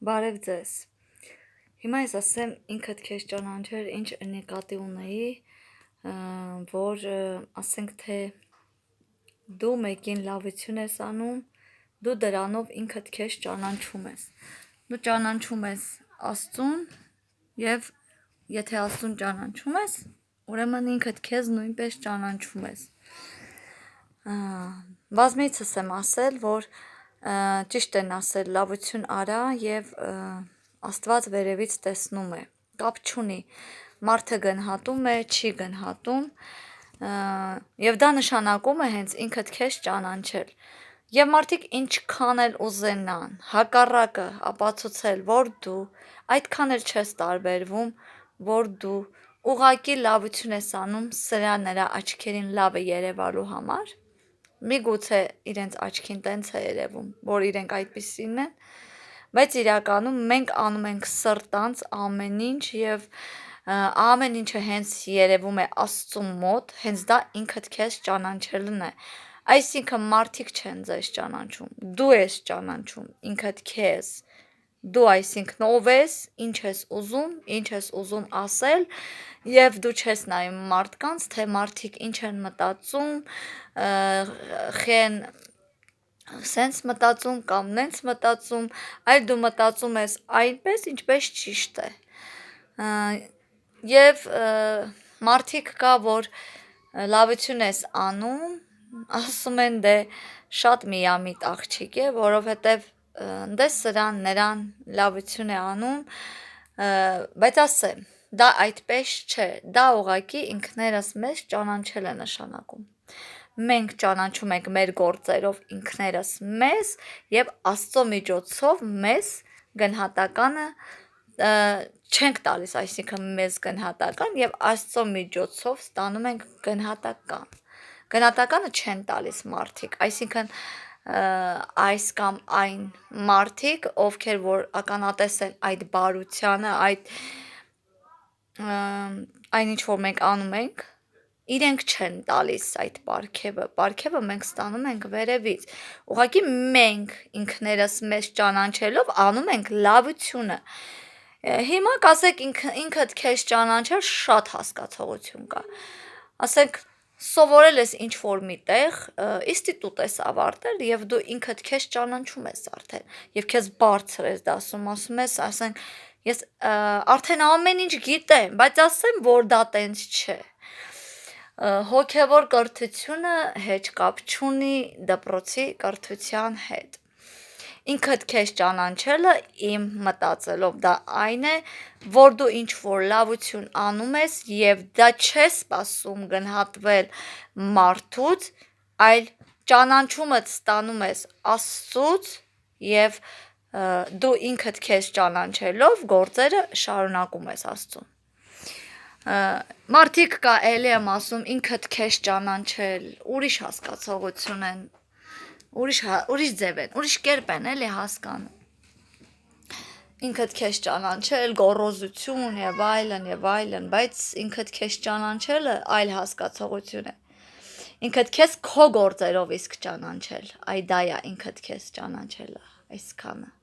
Բարև ձեզ։ Հիմա ես ասեմ ինքդ քեզ ճանաչել ինչ նկատի ունեի, որ ասենք թե դու մեկին լավություն ես անում, դու դրանով ինքդ քեզ ճանաչում ես։ Դու ճանաչում ես Աստծուն եւ եթե Աստծուն ճանաչում ես, ուրեմն ինքդ քեզ նույնպես ճանաչում ես։ Բազմիցս եմ ասել, որ ճիշտ են ասել լավություն արա եւ Աստված վերևից տեսնում է, կապ չունի մարդը գնահատում է, չի գնահատում եւ դա նշանակում է հենց ինքդ քեզ ճանաչել եւ մարդիկ ինչքան էլ ուզենան հակառակը ապացուցել, որ դու այդքան էլ չես տարբերվում, որ դու ուղակի լավություն ես անում սրա նրա աչքերին լավ է երևալու համար, միգուցե իրենց աչքին տենց է երևում, որ իրենք այդպիսին են, բայց իրականում մենք անում ենք սրտանց ամեն ինչ եւ ամեն ինչը հենց երևում է Աստծու մոտ, հենց դա ինքդ քեզ ճանաչելն է։ Այսինքն մարդիկ չեն ձեզ ճանաչում, դու ես ճանաչում ինքդ քեզ։ Դու այսինքն ով ես, ինչ ես ուզում ասել եւ դու չես նայում մարդկանց, թե մարդիկ ինչ են մտածում, խեն սենց մտածում կամ նենց մտածում, այլ դու մտածում ես այնպես, ինչպես ճիշտ է։ Եվ մարդիկ կա, որ լավություն ես անում, ասում են դե շատ միամիտ աղջիկ է, որովհետև դե սրան նրան լավություն է անում, բայց ասեմ, դա այդպես չէ, դա ուղղակի ինքներս մեզ ճանաչել է նշանակում։ Մենք ճանաչում ենք մեր գործերով ինքներս մեզ եւ Աստծո միջոցով մեզ գնահատականը չենք տալիս, այսինքն մեզ գնահատական եւ Աստծո միջոցով ստանում ենք գնահատական։ Գնահատականը չեն տալիս մարդիկ, այսինքն այս կամ այն մարդիկ, ովքեր որ ականատես են այդ բարությանը, այն ինչ որ մենք անում ենք, իրենք չեն տալիս այդ պարգևը մենք ստանում ենք վերևից։ Ուղղակի մենք ինքներս մեզ ճանաչելով անում ենք լավությունը։ Հիմա կասեք ինքդ քեզ ճանաչել շատ հասկացողություն կա։ Ասենք սովորել ես ինչ-որ միտեղ, ինստիտուտ ես ավարտել եւ դու ինքդ քեզ ճանաչում ես արդեն եւ քեզ բարձր ես դասում, ասում ես, ասենք ես արդեն ամեն ինչ գիտեմ, բայց ասեմ, որ դա տենց չէ։ Հոգևոր կրթությունը հետ կապ չունի դպրոցի կրթության հետ։ Ինքդ քեզ ճանաչելը իմ մտածելով դա այն է, որ դու ինչ որ լավություն անում ես եւ դա չես սպասում գնահատվել մարդուց, այլ ճանաչումդ ստանում ես Աստծուց եւ դու ինքդ քեզ ճանաչելով գործերը շարունակում ես Աստծուն։ Մարդիկ կա էլի եմ ասում ինքդ քեզ ճանաչել, ուրիշ հասկացողություն են, ուրիշ ձև են, ուրիշ կերպ են էլի հասկանում։ Ինքդ քեզ ճանաչել, գոռոզություն եւ այլն, բայց ինքդ քեզ ճանաչելը այլ հասկացողություն է։ Ինքդ քեզ քո գործերով իսկ ճանաչել, այ դա է ինքդ քեզ ճանաչելը, այսքանը։